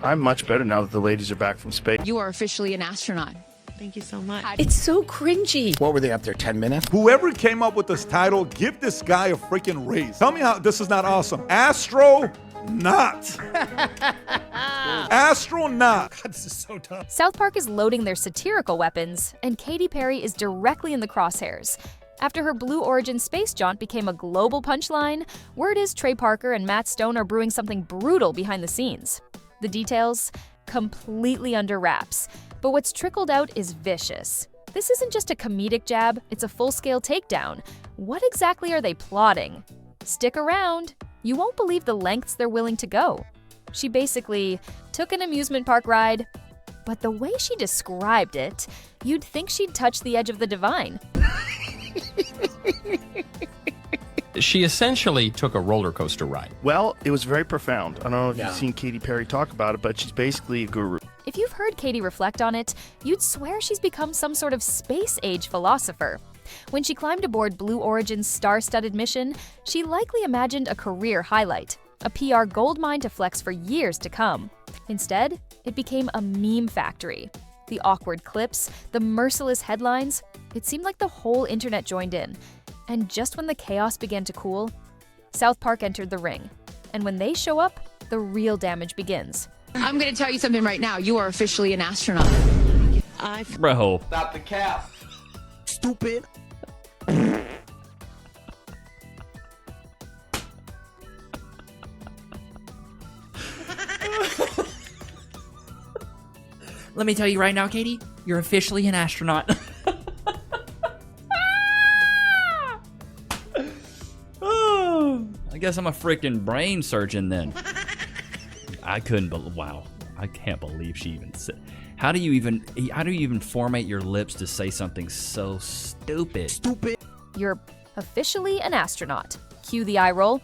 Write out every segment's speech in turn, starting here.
I'm much better now that the ladies are back from space. You are officially an astronaut. Thank you so much. It's so cringy. What were they up there, 10 minutes? Whoever came up with this title, give this guy a freaking raise. Tell me how this is not awesome. Astronaut. Astronaut. God, this is so dumb. South Park is loading their satirical weapons, and Katy Perry is directly in the crosshairs. After her Blue Origin space jaunt became a global punchline, word is Trey Parker and Matt Stone are brewing something brutal behind the scenes. The details? Completely under wraps. But what's trickled out is vicious. This isn't just a comedic jab, it's a full-scale takedown. What exactly are they plotting? Stick around. You won't believe the lengths they're willing to go. She basically took an amusement park ride, but the way she described it, you'd think she'd touch the edge of the divine. She essentially took a roller coaster ride. Well, it was very profound. I don't know if Yeah. you've seen Katy Perry talk about it, but she's basically a guru. If you've heard Katy reflect on it, you'd swear she's become some sort of space-age philosopher. When she climbed aboard Blue Origin's star-studded mission, she likely imagined a career highlight, a PR goldmine to flex for years to come. Instead, it became a meme factory. The awkward clips, the merciless headlines, it seemed like the whole internet joined in. And just when the chaos began to cool, South Park entered the ring. And when they show up, the real damage begins. I'm going to tell you something right now. You are officially an astronaut. Bro. Stop the cap. Stupid. Let me tell you right now, Katy, you're officially an astronaut. Oh, I guess I'm a freaking brain surgeon then. I couldn't believe. Wow, I can't believe she even said. How do you even format your lips to say something so stupid? Stupid. You're officially an astronaut. Cue the eye roll.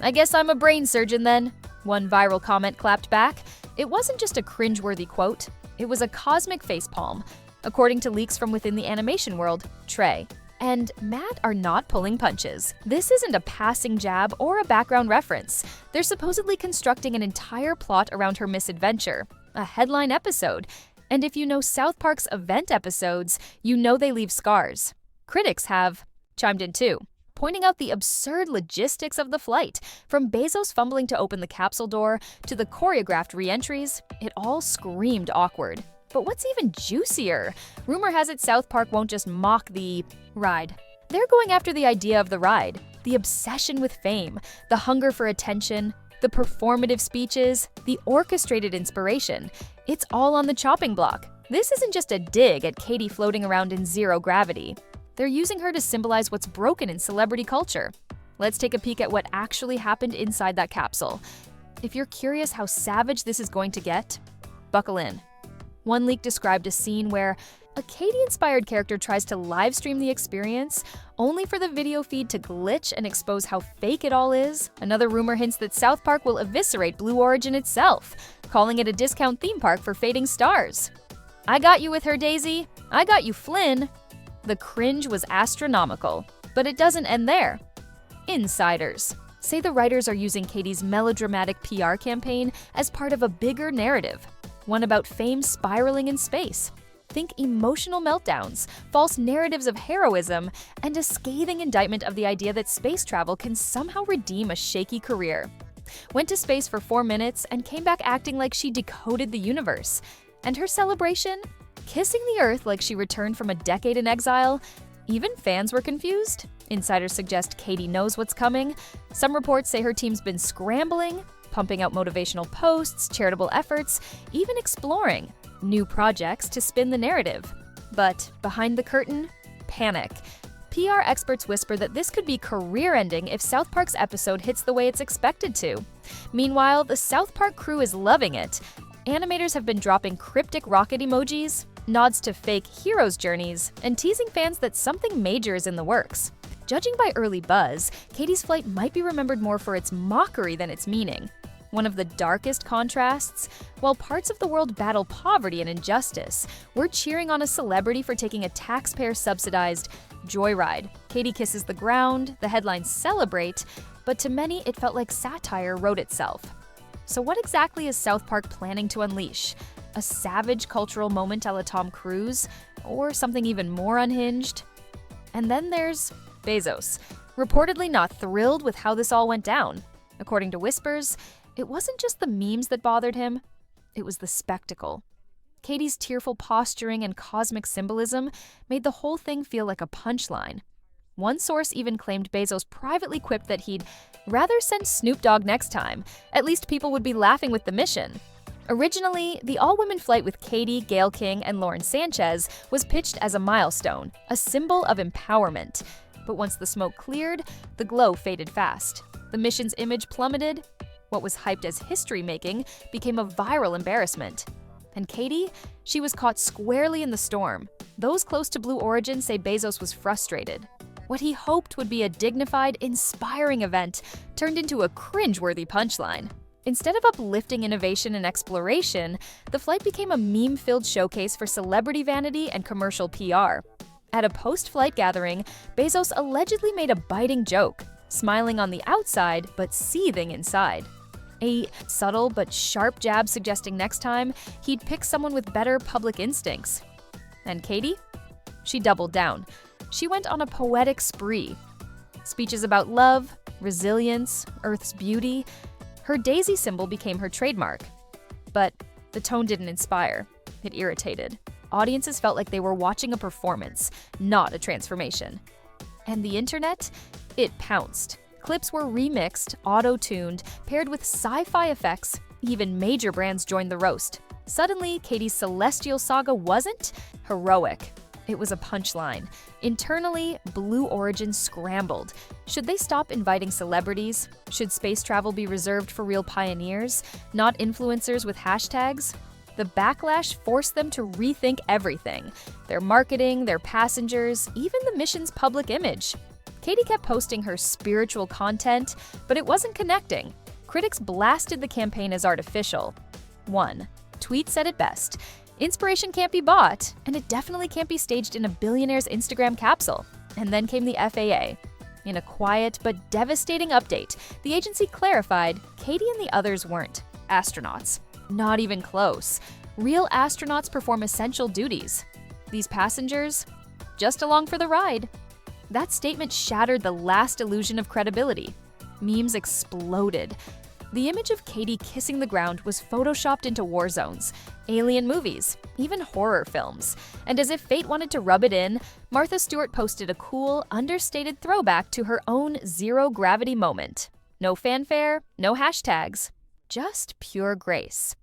I guess I'm a brain surgeon then. One viral comment clapped back. It wasn't just a cringeworthy quote. It was a cosmic facepalm. According to leaks from within the animation world, Trey and Matt are not pulling punches. This isn't a passing jab or a background reference. They're supposedly constructing an entire plot around her misadventure, a headline episode. And if you know South Park's event episodes, you know they leave scars. Critics have chimed in too, pointing out the absurd logistics of the flight. From Bezos fumbling to open the capsule door to the choreographed re-entries, it all screamed awkward. But what's even juicier? Rumor has it South Park won't just mock the ride. They're going after the idea of the ride, the obsession with fame, the hunger for attention, the performative speeches, the orchestrated inspiration. It's all on the chopping block. This isn't just a dig at Katy floating around in zero gravity. They're using her to symbolize what's broken in celebrity culture. Let's take a peek at what actually happened inside that capsule. If you're curious how savage this is going to get, buckle in. One leak described a scene where a Katy-inspired character tries to live stream the experience, only for the video feed to glitch and expose how fake it all is. Another rumor hints that South Park will eviscerate Blue Origin itself, calling it a discount theme park for fading stars. I got you with her, Daisy. I got you, Flynn. The cringe was astronomical, but it doesn't end there. Insiders say the writers are using Katy's melodramatic PR campaign as part of a bigger narrative, one about fame spiraling in space. Think emotional meltdowns, false narratives of heroism, and a scathing indictment of the idea that space travel can somehow redeem a shaky career. Went to space for 4 minutes and came back acting like she decoded the universe. And her celebration? Kissing the earth like she returned from a decade in exile? Even fans were confused. Insiders suggest Katy knows what's coming. Some reports say her team's been scrambling, pumping out motivational posts, charitable efforts, even exploring new projects to spin the narrative. But behind the curtain, panic. PR experts whisper that this could be career-ending if South Park's episode hits the way it's expected to. Meanwhile, the South Park crew is loving it. Animators have been dropping cryptic rocket emojis, nods to fake heroes' journeys, and teasing fans that something major is in the works. Judging by early buzz, Katy's flight might be remembered more for its mockery than its meaning. One of the darkest contrasts, while parts of the world battle poverty and injustice, we're cheering on a celebrity for taking a taxpayer-subsidized joyride. Katy kisses the ground, the headlines celebrate, but to many it felt like satire wrote itself. So what exactly is South Park planning to unleash? A savage cultural moment a la Tom Cruise? Or something even more unhinged? And then there's Bezos, reportedly not thrilled with how this all went down. According to whispers, it wasn't just the memes that bothered him, it was the spectacle. Katy's tearful posturing and cosmic symbolism made the whole thing feel like a punchline. One source even claimed Bezos privately quipped that he'd rather send Snoop Dogg next time. At least people would be laughing with the mission. Originally, the all-women flight with Katy, Gayle King, and Lauren Sanchez was pitched as a milestone, a symbol of empowerment. But once the smoke cleared, the glow faded fast. The mission's image plummeted. What was hyped as history-making became a viral embarrassment. And Katy? She was caught squarely in the storm. Those close to Blue Origin say Bezos was frustrated. What he hoped would be a dignified, inspiring event turned into a cringe-worthy punchline. Instead of uplifting innovation and exploration, the flight became a meme-filled showcase for celebrity vanity and commercial PR. At a post-flight gathering, Bezos allegedly made a biting joke, smiling on the outside but seething inside. A subtle but sharp jab suggesting next time he'd pick someone with better public instincts. And Katy? She doubled down. She went on a poetic spree. Speeches about love, resilience, Earth's beauty. Her daisy symbol became her trademark. But the tone didn't inspire. It irritated. Audiences felt like they were watching a performance, not a transformation. And the internet? It pounced. Clips were remixed, auto-tuned, paired with sci-fi effects. Even major brands joined the roast. Suddenly, Katy's celestial saga wasn't heroic. It was a punchline. Internally, Blue Origin scrambled. Should they stop inviting celebrities? Should space travel be reserved for real pioneers, not influencers with hashtags? The backlash forced them to rethink everything. Their marketing, their passengers, even the mission's public image. Katy kept posting her spiritual content, but it wasn't connecting. Critics blasted the campaign as artificial. One tweet said it best: inspiration can't be bought, and it definitely can't be staged in a billionaire's Instagram capsule. And then came the FAA. In a quiet but devastating update, the agency clarified Katy and the others weren't astronauts. Not even close. Real astronauts perform essential duties. These passengers? Just along for the ride. That statement shattered the last illusion of credibility. Memes exploded. The image of Katy kissing the ground was photoshopped into war zones, alien movies, even horror films. And as if fate wanted to rub it in, Martha Stewart posted a cool, understated throwback to her own zero-gravity moment. No fanfare, no hashtags, just pure grace.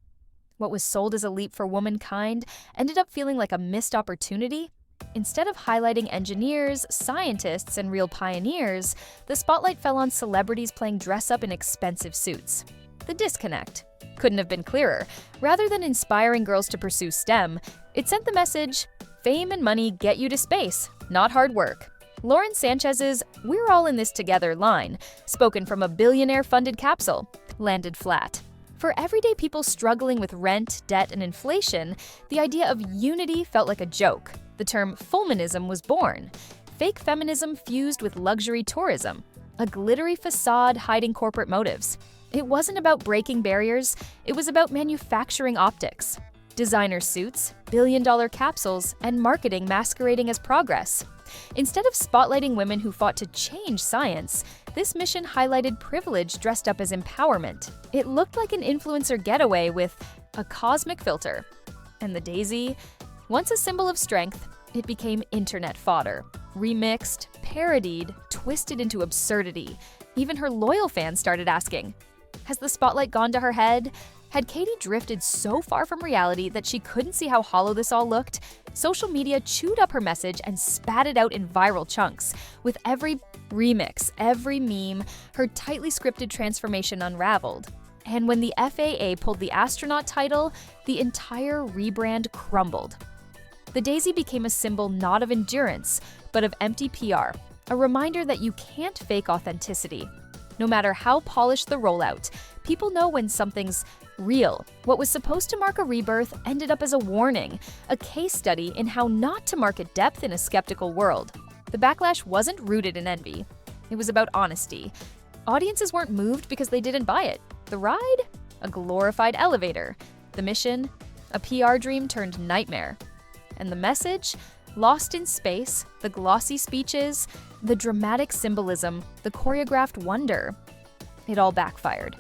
What was sold as a leap for womankind ended up feeling like a missed opportunity. Instead of highlighting engineers, scientists, and real pioneers, the spotlight fell on celebrities playing dress-up in expensive suits. The disconnect couldn't have been clearer. Rather than inspiring girls to pursue STEM, it sent the message, fame and money get you to space, not hard work. Lauren Sanchez's "We're all in this together" line, spoken from a billionaire-funded capsule, landed flat. For everyday people struggling with rent, debt, and inflation, the idea of unity felt like a joke. The term fulminism was born. Fake feminism fused with luxury tourism, a glittery facade hiding corporate motives. It wasn't about breaking barriers, it was about manufacturing optics. Designer suits, billion-dollar capsules, and marketing masquerading as progress. Instead of spotlighting women who fought to change science, this mission highlighted privilege dressed up as empowerment. It looked like an influencer getaway with a cosmic filter. And the daisy? Once a symbol of strength, it became internet fodder. Remixed, parodied, twisted into absurdity. Even her loyal fans started asking, has the spotlight gone to her head? Had Katy drifted so far from reality that she couldn't see how hollow this all looked? Social media chewed up her message and spat it out in viral chunks. With every remix, every meme, her tightly scripted transformation unraveled. And when the FAA pulled the astronaut title, the entire rebrand crumbled. The daisy became a symbol not of endurance, but of empty PR, a reminder that you can't fake authenticity. No matter how polished the rollout, people know when something's real. What was supposed to mark a rebirth ended up as a warning, a case study in how not to market depth in a skeptical world. The backlash wasn't rooted in envy. It was about honesty. Audiences weren't moved because they didn't buy it. The ride? a glorified elevator. The mission? A PR dream turned nightmare. And the message? Lost in space, the glossy speeches, the dramatic symbolism, the choreographed wonder. It all backfired.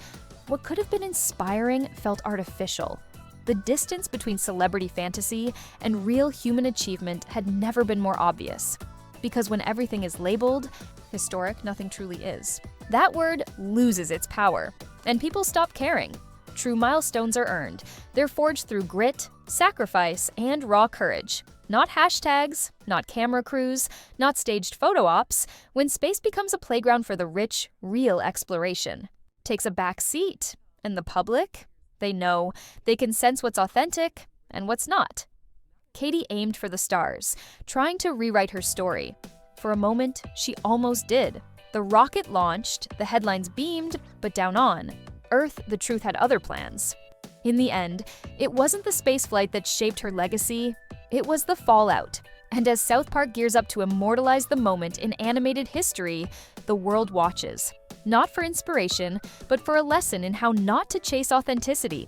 What could have been inspiring felt artificial. The distance between celebrity fantasy and real human achievement had never been more obvious. Because when everything is labeled, historic, nothing truly is. That word loses its power, and people stop caring. True milestones are earned. They're forged through grit, sacrifice, and raw courage. Not hashtags, not camera crews, not staged photo ops, when space becomes a playground for the rich, real exploration. Takes a back seat. And the public? They know. They can sense what's authentic and what's not. Katy aimed for the stars, trying to rewrite her story. For a moment, she almost did. The rocket launched, the headlines beamed, but down on Earth, the truth had other plans. In the end, it wasn't the spaceflight that shaped her legacy, it was the fallout. And as South Park gears up to immortalize the moment in animated history, the world watches. Not for inspiration, but for a lesson in how not to chase authenticity,